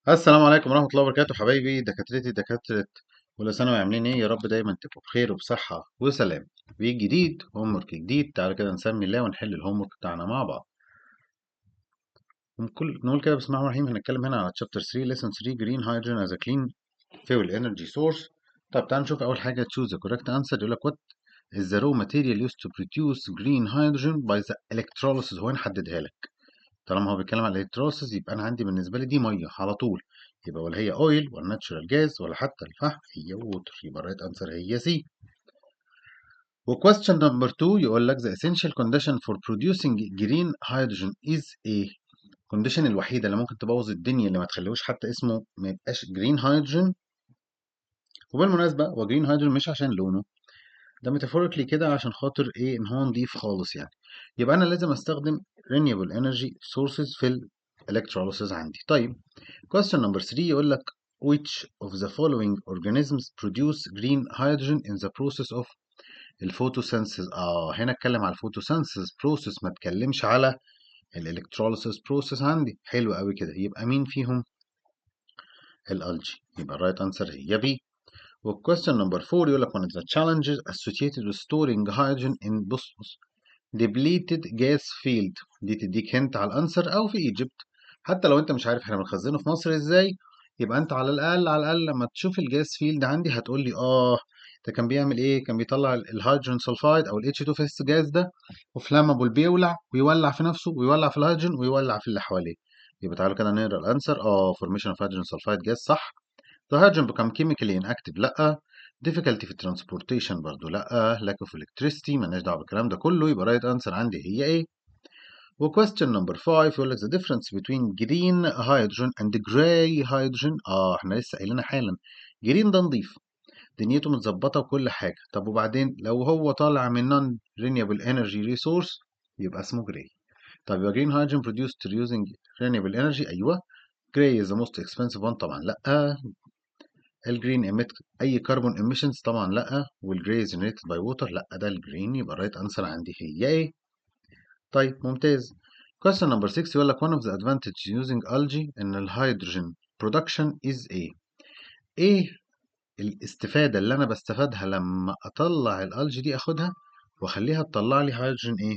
السلام عليكم ورحمة الله وبركاته حبايبي دكاترتي دكاترة أولى ثانوي عاملين إيه؟ يا رب دايما تبقوا بخير وبصحة وسلام. ويك جديد هوم ورك جديد، تعالوا كده نسمي الله ونحل الهوم ورك بتاعنا مع بعض. نقول كده بسم الله الرحمن الرحيم. هنتكلم هنا على chapter 3 lesson 3 green hydrogen as a clean fuel energy source. طب تعال نشوف أول حاجة choose the correct answer. يقول لك what is the raw material used to produce green hydrogen by the electrolysis. هو نحددها لك. طالما هو بيتكلم على الالكتروليسيس يبقى انا عندي بالنسبه لي دي ميه على طول، يبقى ولا هي اويل ولا ناتشورال جاز ولا حتى الفحم، هي ووتر، يبقى الرايت انسر هي سي. وكويستشن نمبر 2 يقول لك the essential condition for producing green hydrogen is ايه؟ الكونديشن الوحيده اللي ممكن تبوظ الدنيا اللي ما تخليهوش حتى اسمه ما يبقاش جرين هيدروجين. وبالمناسبه هو جرين هيدروجين مش عشان لونه، ده ميتافوريكلي كده عشان خاطر ايه؟ ان هو نضيف خالص يعني. يبقى انا لازم استخدم renewable energy sources في electrolysis عندي. طيب question number 3 يقول لك which of the following organisms produce green hydrogen in the process of الفوتوسينثيز. هنا اتكلم على الفوتوسينثيز بروسيس، ما اتكلمش على الالكتروليسيس بروسيس عندي. حلو قوي كده، يبقى مين فيهم؟ الالجي، يبقى الرايت انسر هي بي. والquestion number 4 يقول لك one of the challenges associated with storing hydrogen in بص depleted gas field. دي تديك هنت على الانسر او في ايجيبت. حتى لو انت مش عارف احنا بنخزنه في مصر ازاي، يبقى انت على الاقل على الاقل لما تشوف الجاز فيلد عندي هتقول لي ده كان بيعمل ايه؟ كان بيطلع الهيدروجين سلفايد او الاتش 2 فيس جاز ده، وفلامبل بيولع ويولع في نفسه ويولع في الهيدروجين ويولع في اللي حواليه. يبقى تعالوا كده نقرا الانسر. فورميشن اوف هيدروجين سلفايد جاز صح. The hydrogen become chemically inactive لأ. difficulty في الترانسبورتيشن برضو لأ. lack of electricity مالناش دعوة بالكلام ده كله، يبقى right answer عندي هي ايه. و question number 5 يقول لك the difference between green hydrogen and gray hydrogen. احنا لسه قايلينها حالا. green ده نضيف، دنيته متظبطة وكل حاجة. طب وبعدين لو هو طالع من non renewable energy resource يبقى اسمه gray. طب يبقى green hydrogen produced using renewable energy ايوه. gray is the most expensive one طبعا لأ. الجرين emit اي كربون emissions طبعا لا. والجري generated by water لا. ده الجرين، يبقى الرايت انسر عندي هي ايه. طيب ممتاز. question number 6 يقول لك one of the advantages using algae ان الهيدروجين production is ايه الاستفادة اللي انا بستفادها لما اطلع الالجي دي اخدها واخليها تطلع لي هيدروجين ايه؟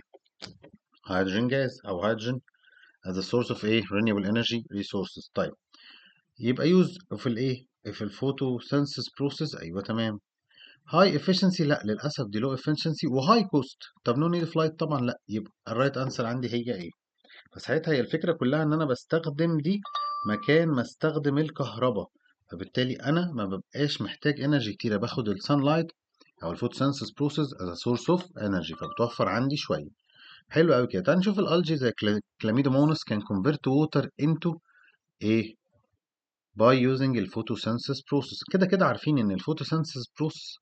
هيدروجين جاز او هيدروجين as a source of ايه؟ renewable energy resources. طيب يبقى use في الايه؟ في الفوتوسينثيس بروسيس ايوه تمام. هاي افشنسي لا للاسف دي لو افشنسي وهاي كوست. طب نو نيد فلايت طبعا لا. يبقى الرايت انسر عندي هي ايه. فساعتها هي الفكره كلها ان انا بستخدم دي مكان ما استخدم الكهرباء، فبالتالي انا ما ببقاش محتاج انرجي كتيره، باخد السان لايت او الفوتوسينثيس بروسيس از سورس اوف انرجي فبتوفر عندي شويه. حلو قوي كده. تعال نشوف الالجي زي كلاميدومونس كان كونفيرت ووتر انتو ايه by using الفوتوسينثيس بروسيس. كده كده عارفين ان الفوتوسينثيس بروسيس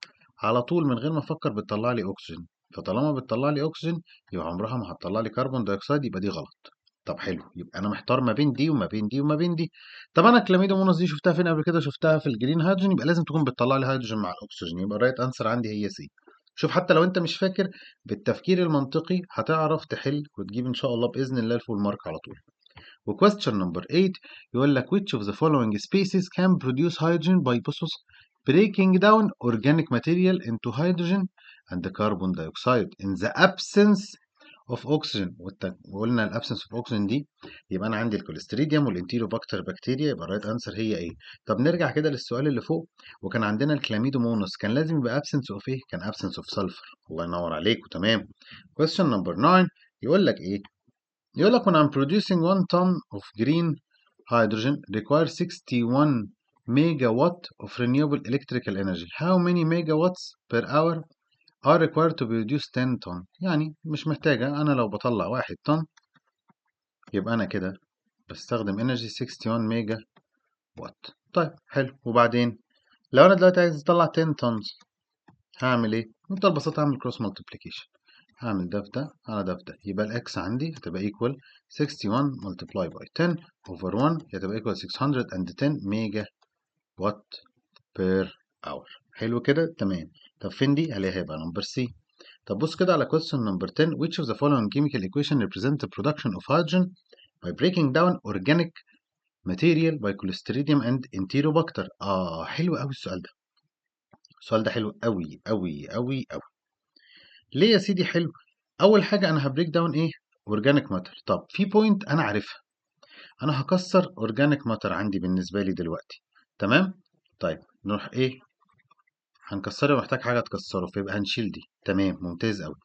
على طول من غير ما افكر بتطلع لي اكسجين، فطالما بتطلع لي اكسجين يبقى عمرها ما هتطلع لي كربون دايوكسيد، يبقى دي غلط. طب حلو، يبقى انا محتار ما بين دي وما بين دي وما بين دي. طب انا الكلاميدوموناس دي شفتها فين قبل كده؟ شفتها في الجرين هيدروجين، يبقى لازم تكون بتطلع لي هيدروجين مع الاكسجين، يبقى الرايت انسر عندي هي سي. شوف حتى لو انت مش فاكر بالتفكير المنطقي هتعرف تحل وتجيب ان شاء الله باذن الله الفول مارك على طول. وquestion number 8 يقول لك which of the following species can produce hydrogen by process breaking down organic material into hydrogen and carbon dioxide in the absence of oxygen. وقلنا الابسنس اوف اوكسجين دي يبقى انا عندي الكوليستريديوم والانتيروباكتر بكتيريا، يبقى الرايت انسر هي ايه. طب نرجع كده للسؤال اللي فوق، وكان عندنا الكلاميدومونس كان لازم يبقى absence اوف ايه؟ كان absence اوف سلفر. الله ينور عليك وتمام. question number 9 يقول لك ايه؟ يقول لك when I'm producing 1 ton of green hydrogen requires 61 megawatt of renewable electrical energy. How many megawatts per hour are required to produce 10 ton؟ يعني مش محتاجة، أنا لو بطلع 1 طن يبقى أنا كده بستخدم energy 61 ميجا وات. طيب حلو، وبعدين لو أنا دلوقتي عايز أطلع 10 tons هعمل إيه؟ بمنتهى البساطة هعمل cross multiplication. هعمل ده في ده على ده في ده، يبقى الاكس عندي هتبقى equal 61 multiply by 10 over 1 هتبقى equal 610 ميجا وات بير اور. حلو كده تمام. طب فين دي؟ هلاقيها هيبقى نمبر سي. طب بص كده على question number 10 which of the following chemical equation represent the production of hydrogen by breaking down organic material by Clostridium and Enterobacter. حلو قوي السؤال ده. السؤال ده حلو قوي قوي قوي قوي. ليه يا سيدي حلو؟ اول حاجه انا هبريك داون ايه؟ اورجانيك ماتر. طب في بوينت انا عارفها، انا هكسر اورجانيك ماتر عندي بالنسبه لي دلوقتي. تمام. طيب نروح ايه؟ هنكسره، محتاج حاجه تكسره، فيبقى هنشيل دي. تمام، ممتاز قوي.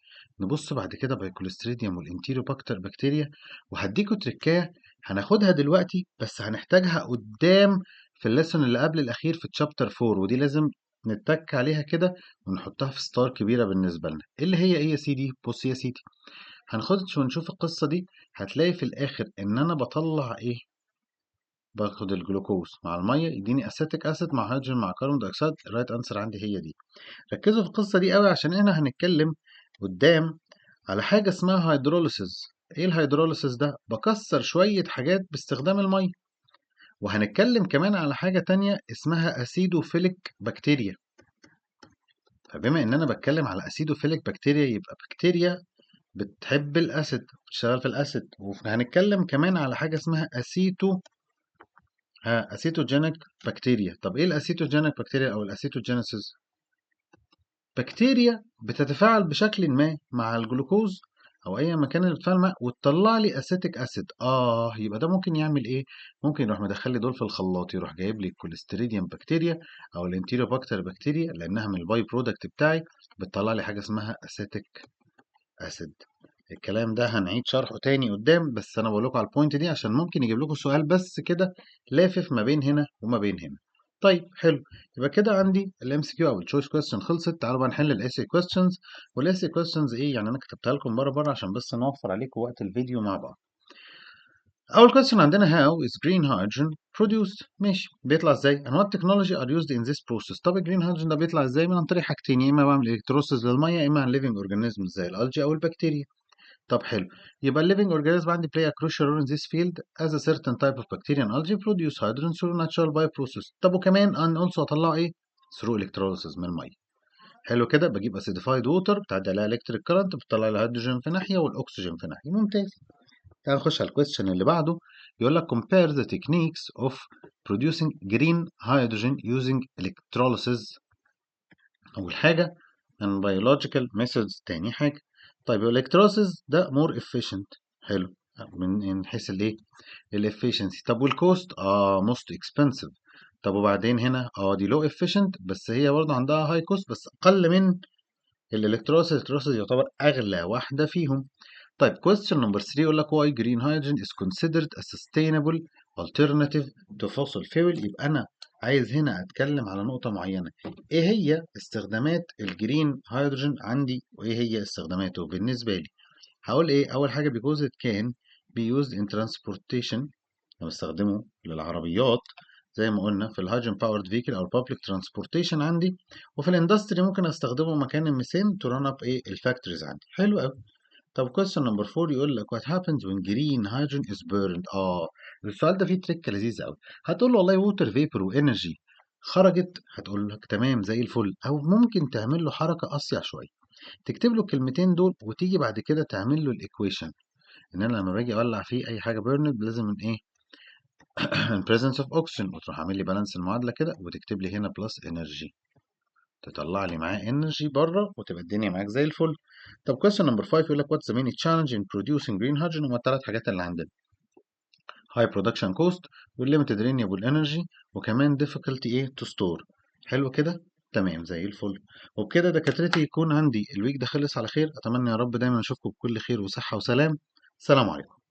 نبص بعد كده بايكولوستريديوم والانتيروباكتر بكتيريا، وهديكوا تريكايه هناخدها دلوقتي بس هنحتاجها قدام في الليسون اللي قبل الاخير في تشابتر 4، ودي لازم نتك عليها كده ونحطها في ستار كبيره بالنسبه لنا. اللي هي ايه يا سيدي؟ بص يا سيدي، هنخش ونشوف القصه دي. هتلاقي في الاخر ان انا بطلع ايه؟ باخد الجلوكوز مع الميه يديني اسيتيك اسيد مع هيدروجين مع كربون دايوكسيد. الرايت انسر عندي هي دي. ركزوا في القصة دي قوي عشان احنا هنتكلم قدام على حاجة اسمها هيدروليسيس. ايه الهيدروليسيس ده؟ بكسر شوية حاجات باستخدام المية. وهنتكلم كمان على حاجة تانية اسمها اسيدوفيليك بكتيريا. فبما ان انا بتكلم على اسيدوفيليك بكتيريا يبقى بكتيريا بتحب الاسيد، بتشتغل في الاسيد. وهنتكلم كمان على حاجة اسمها اسيتوجينيك بكتيريا. طب ايه الاسيتوجينيك بكتيريا او الاسيتوجينيسيس؟ بكتيريا بتتفاعل بشكل ما مع الجلوكوز او اي مكان اللي بتتفاعل معاه وتطلع لي اسيتيك اسيد. يبقى ده ممكن يعمل ايه؟ ممكن يروح مدخل لي دول في الخلاط، يروح جايب لي الكوليستريديوم بكتيريا او الانتيروباكتر بكتيريا، لانها من الباي برودكت بتاعي بتطلع لي حاجه اسمها اسيتيك اسيد. الكلام ده هنعيد شرحه تاني قدام، بس انا بقول لكم على البوينت دي عشان ممكن يجيب لكم سؤال بس كده لافف ما بين هنا وما بين هنا. طيب حلو. يبقى كده عندي الام سي كيو او التشويس كويستشن خلصت. تعالوا بقى نحل الاس كويستشنز. والاس كويستشنز ايه يعني؟ انا كتبتها لكم بره عشان بس نوفر عليكم وقت الفيديو مع بعض. اول كويستشن عندنا how is green hydrogen produced. ماشي، بيطلع ازاي؟ and what technology are used in this process. طب الجرين هيدروجين ده بيطلع ازاي؟ من عن طريق حاجتين، يا اما بعمل الكتروسيس للميه يا اما عن living organisms زي الالجي او البكتيريا. طب حلو. يبقى living organism عندي play a crucial role in this field as a certain type of bacteria and algae produce hydrogen through natural bioprocess. طب وكمان ان also اطلعه ايه؟ through electrolysis من الميه. حلو كده، بجيب acidified water بتعدي عليها electric current بتطلع لي الهيدروجين في ناحيه والاكسجين في ناحيه. ممتاز. تعال نخش على الكويستشن اللي بعده. يقول لك compare the techniques of producing green hydrogen using electrolysis اول حاجه and biological methods تاني حاجه. طيب electrolysis ده more efficient. حلو. من حيث الايه؟ الافشنسي. طب والكوست؟ most expensive. طب وبعدين هنا دي low efficient بس هي برضه عندها high cost بس اقل من الالكتروlysis يعتبر اغلى واحده فيهم. طيب question number 3 يقول لك why green hydrogen is considered a sustainable alternative to fossil fuel. يبقى أنا عايز هنا أتكلم على نقطة معينة. إيه هي استخدامات الجرين هيدروجين عندي وإيه هي استخداماته بالنسبة لي؟ هقول إيه؟ أول حاجة because it can be used in transportation. أنا بستخدمه للعربيات زي ما قلنا في الهيدروجين باورد فيكل أو البابليك ترانسبورتيشن عندي، وفي الاندستري ممكن أستخدمه مكان الميثين تو ران اب إيه الفاكتوريز عندي. حلو أوي. طب question number 4 يقول لك what happens when green hydrogen is burned. السؤال ده فيه تريكة لذيذة قوي. هتقول له والله water vapor وانرجي خرجت، هتقول لك تمام زي الفل. او ممكن تعمل له حركة اصيع شوية، تكتب له الكلمتين دول وتيجي بعد كده تعمل له الايكويشن ان انا لما باجي اولع فيه اي حاجة burned لازم من ايه؟ presence of oxygen، وتروح عامل لي بالانس المعادلة كده وتكتب لي هنا plus energy، تطلع لي معاه انرجي بره وتبقى الدنيا معاك زي الفل. طب question number 5 يقول لك what's the main challenge in producing green hydrogen. هما الثلاث حاجات اللي عندنا: high production cost limited renewable energy وكمان difficulty ايه to store. حلو كده؟ تمام زي الفل. وبكده دكاترتي يكون عندي الويك ده خلص على خير. اتمنى يا رب دايما اشوفكم بكل خير وصحة وسلام. سلام عليكم.